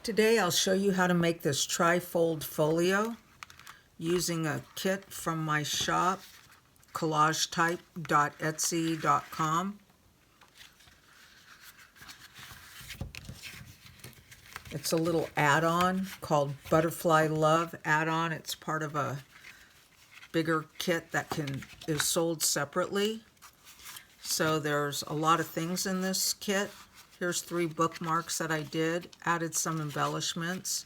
Today I'll show you how to make this tri-fold folio using a kit from my shop, collagetype.etsy.com. It's a little add-on called Butterfly Love add-on. It's part of a bigger kit that is sold separately. So there's a lot of things in this kit. Here's 3 bookmarks that I did, added some embellishments.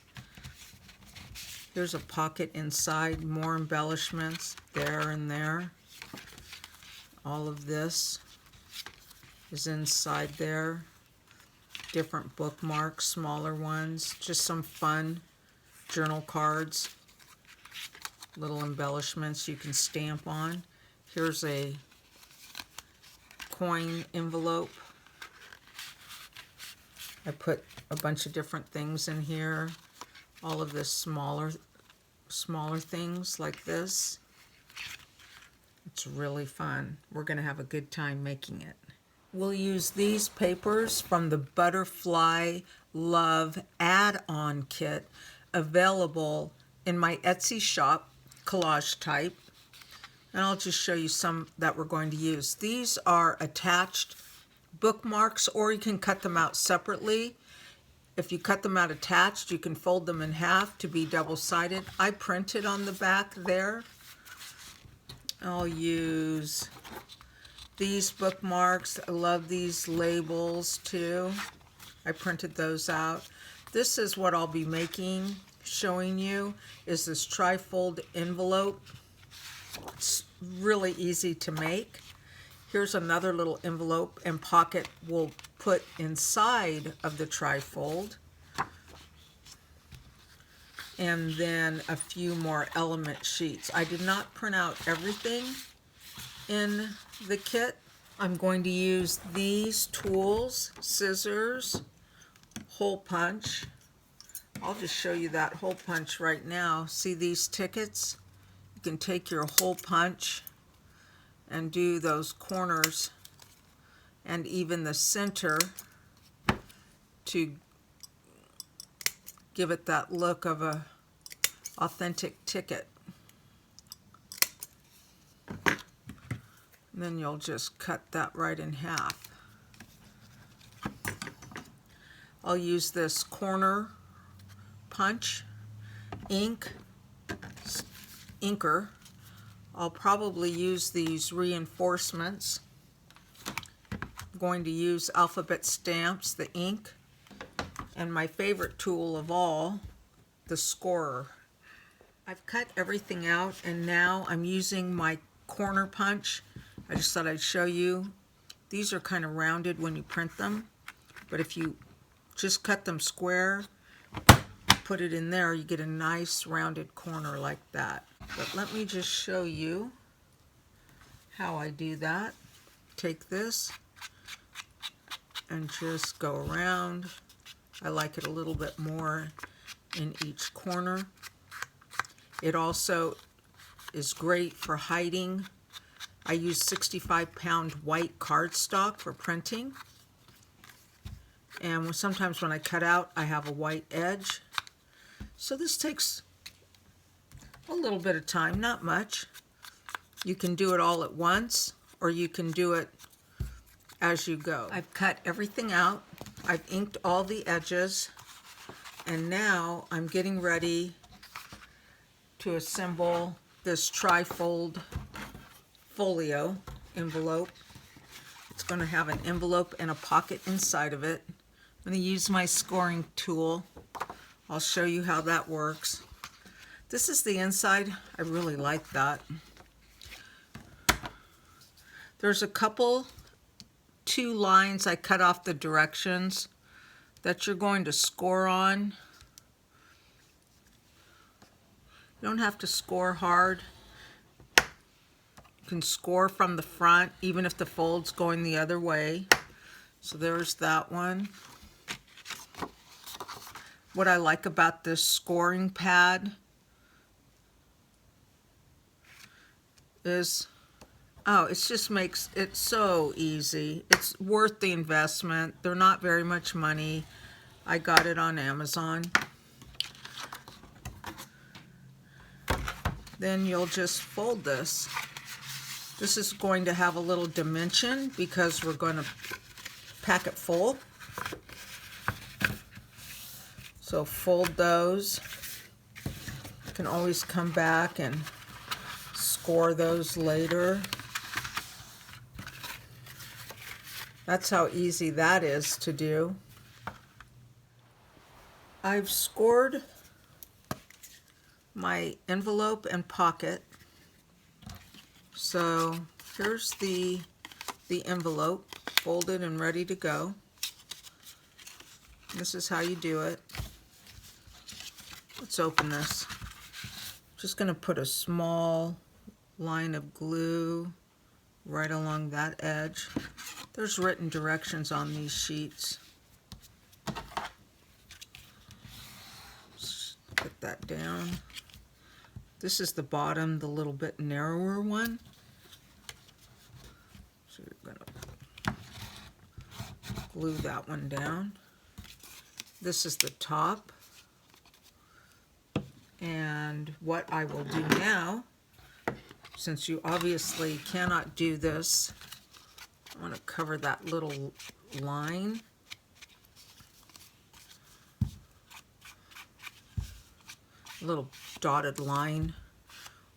Here's a pocket inside, more embellishments there and there. All of this is inside there. Different bookmarks, smaller ones, just some fun journal cards, little embellishments you can stamp on. Here's a coin envelope. I put a bunch of different things in here. All of this smaller things like this. It's really fun. We're going to have a good time making it. We'll use these papers from the Butterfly Love add-on kit available in my Etsy shop, Collage Type. And I'll just show you some that we're going to use. These are attached bookmarks, or you can cut them out separately. If you cut them out attached, you can fold them in half to be double-sided. I printed on the back there. I'll use these bookmarks. I love these labels too. I printed those out. This is what I'll be making, showing you, is this tri-fold envelope. It's really easy to make. Here's another little envelope and pocket we'll put inside of the tri-fold. And then a few more element sheets. I did not print out everything in the kit. I'm going to use these tools, scissors, hole punch. I'll just show you that hole punch right now. See these tickets? You can take your hole punch and do those corners and even the center to give it that look of a authentic ticket. And then you'll just cut that right in half. I'll use this corner punch, inker. I'll probably use these reinforcements. I'm going to use alphabet stamps, the ink, and my favorite tool of all, the scorer. I've cut everything out, and now I'm using my corner punch. I just thought I'd show you. These are kind of rounded when you print them, but if you just cut them square, put it in there, you get a nice rounded corner like that. But let me just show you how I do that. Take this and just go around. I like it a little bit more in each corner. It also is great for hiding. I use 65-pound white cardstock for printing. And sometimes when I cut out, I have a white edge. So this takes a little bit of time, not much. You can do it all at once, or you can do it as you go. I've cut everything out. I've inked all the edges, and now I'm getting ready to assemble this tri-fold folio envelope. It's going to have an envelope and a pocket inside of it. I'm going to use my scoring tool. I'll show you how that works. This is the inside. I really like that. There's a couple, 2 lines I cut off the directions that you're going to score on. You don't have to score hard. You can score from the front, even if the fold's going the other way. So there's that one. What I like about this scoring pad is, it just makes it so easy. It's worth the investment. They're not very much money. I got it on Amazon. Then you'll just fold this. This is going to have a little dimension because we're going to pack it full. So fold those. You can always come back and score those later. That's how easy that is to do. I've scored my envelope and pocket. So here's the envelope, folded and ready to go. This is how you do it. Let's open this. Just going to put a small line of glue right along that edge. There's written directions on these sheets. Just put that down. This is the bottom, the little bit narrower one. So you're going to glue that one down. This is the top. And what I will do now, since you obviously cannot do this, I want to cover that little line. Little dotted line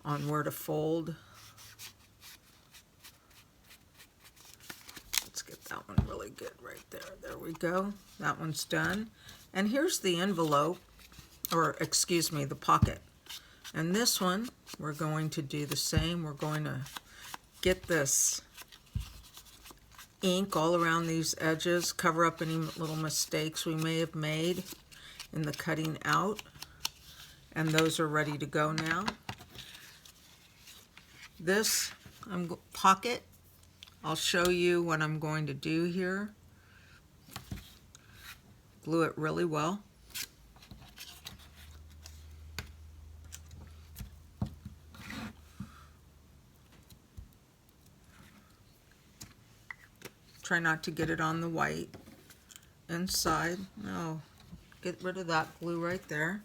on where to fold. Let's get that one really good right there. There we go. That one's done. And here's the envelope, or excuse me, the pocket. And this one, we're going to do the same. We're going to get this ink all around these edges, cover up any little mistakes we may have made in the cutting out. And those are ready to go now. This pocket, I'll show you what I'm going to do here. Glue it really well. Try not to get it on the white inside. No, get rid of that glue right there.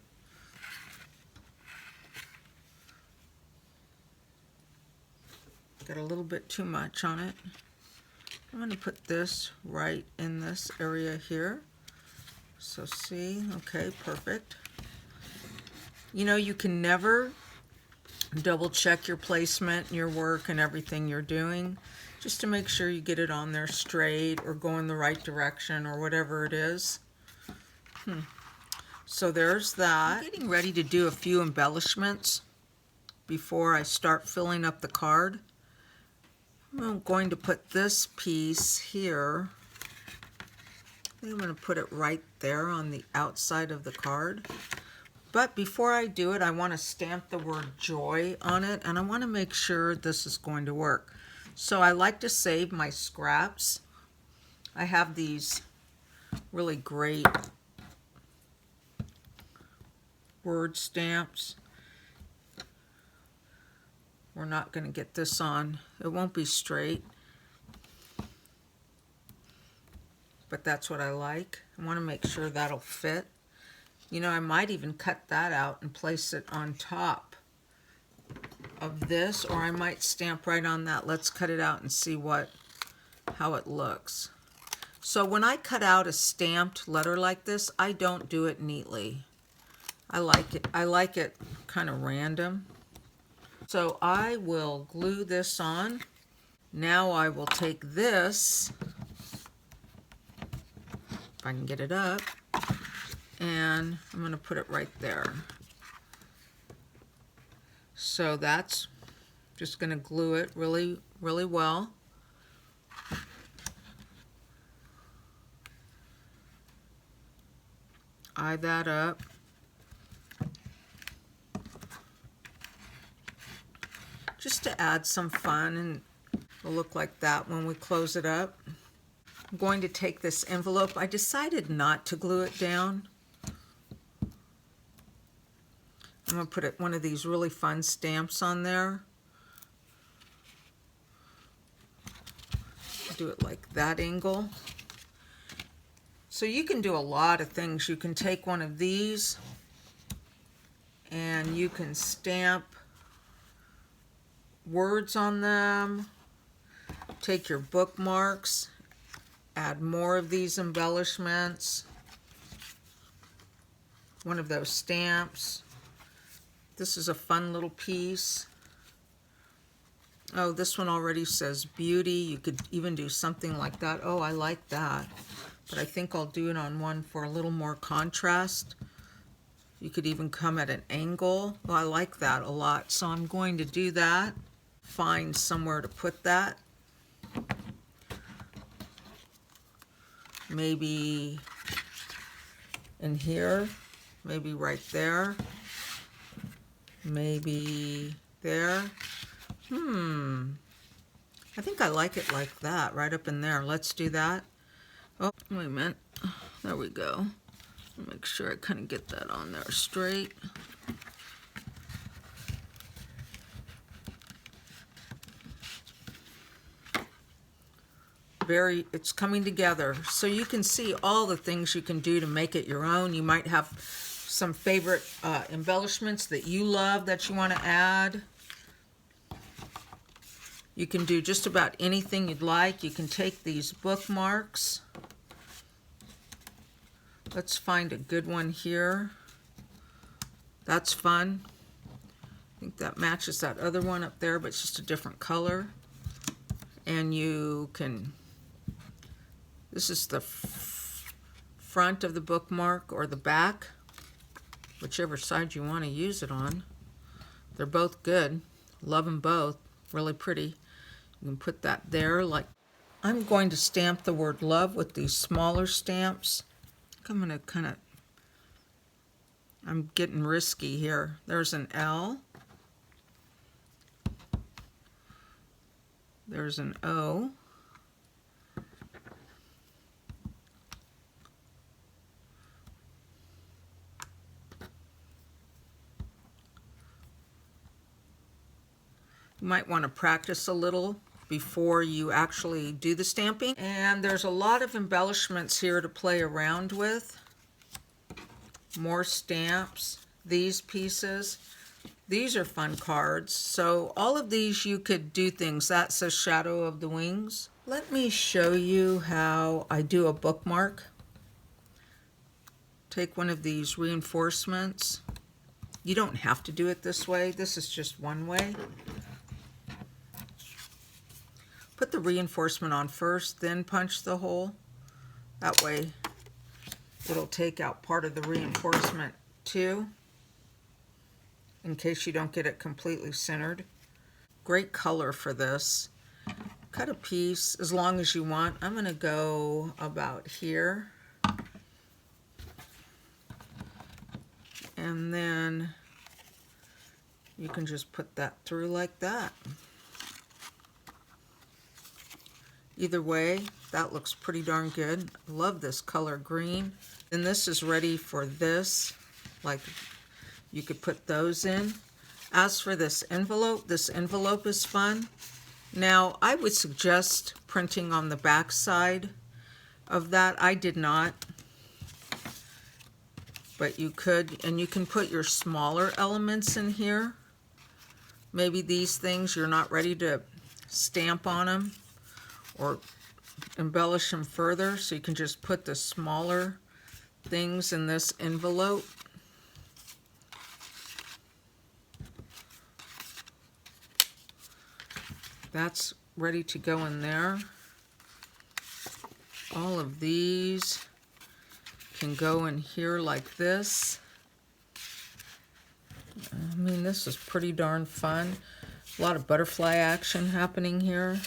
Got a little bit too much on it. I'm going to put this right in this area here. So see, okay, perfect. You know, you can never double check your placement, your work, and everything you're doing, just to make sure you get it on there straight or go in the right direction or whatever it is. So there's that. I'm getting ready to do a few embellishments before I start filling up the card. I'm going to put this piece here. I'm going to put it right there on the outside of the card. But before I do it, I want to stamp the word joy on it, and I want to make sure this is going to work. So I like to save my scraps. I have these really great word stamps. We're not going to get this on. It won't be straight. But that's what I like. I want to make sure that'll fit. You know, I might even cut that out and place it on top of this, or I might stamp right on that. Let's cut it out and see how it looks. So when I cut out a stamped letter like this, I don't do it neatly. I like it kind of random. So I will glue this on. Now I will take this, if I can get it up, and I'm going to put it right there. So that's just going to glue it really, really well. Eye that up. Just to add some fun, and it'll look like that when we close it up. I'm going to take this envelope. I decided not to glue it down. I'm going to put one of these really fun stamps on there. Do it like that angle. So you can do a lot of things. You can take one of these and you can stamp words on them. Take your bookmarks, add more of these embellishments. One of those stamps. This is a fun little piece. Oh, this one already says beauty. You could even do something like that. Oh, I like that. But I think I'll do it on one for a little more contrast. You could even come at an angle. Oh, I like that a lot. So I'm going to do that. Find somewhere to put that. Maybe in here. Maybe right there. Maybe there. I think I like it like that, right up in there. Let's do that. Oh, wait a minute. There we go. Make sure I kind of get that on there straight. It's coming together. So you can see all the things you can do to make it your own. You might have some favorite embellishments that you love that you want to add. You can do just about anything you'd like. You can take these bookmarks. Let's find a good one here. That's fun. I think that matches that other one up there, but it's just a different color. And you can, this is the front of the bookmark or the back, whichever side you want to use it on. They're both good. Love them both. Really pretty. You can put that there. Like, I'm going to stamp the word love with these smaller stamps. I'm going to kind of, I'm getting risky here. There's an L. There's an O. You might want to practice a little before you actually do the stamping. And there's a lot of embellishments here to play around with. More stamps, these pieces. These are fun cards. So all of these you could do things. That says Shadow of the Wings. Let me show you how I do a bookmark. Take one of these reinforcements. You don't have to do it this way. This is just one way. Put the reinforcement on first, then punch the hole. That way it'll take out part of the reinforcement too, in case you don't get it completely centered. Great color for this. Cut a piece as long as you want. I'm going to go about here. And then you can just put that through like that. Either way, that looks pretty darn good. Love this color green. And this is ready for this. Like, you could put those in. As for this envelope is fun. Now, I would suggest printing on the back side of that. I did not. But you could, and you can put your smaller elements in here. Maybe these things you're not ready to stamp on them or embellish them further, so you can just put the smaller things in this envelope. That's ready to go in there. All of these can go in here like this. I mean, this is pretty darn fun. A lot of butterfly action happening here.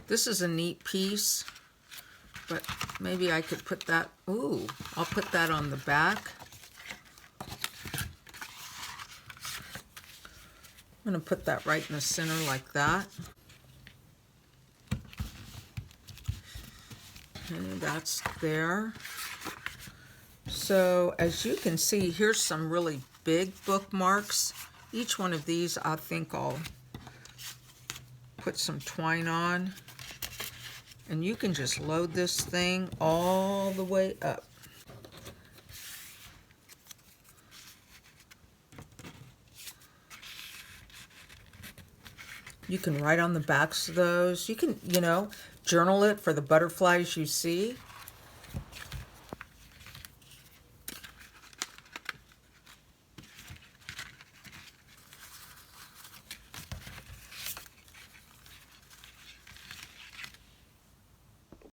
This is a neat piece, but maybe I could put that, ooh, I'll put that on the back. I'm going to put that right in the center like that. And that's there. So as you can see, here's some really big bookmarks. Each one of these I think I'll put some twine on. And you can just load this thing all the way up. You can write on the backs of those. You can, you know, journal it for the butterflies you see.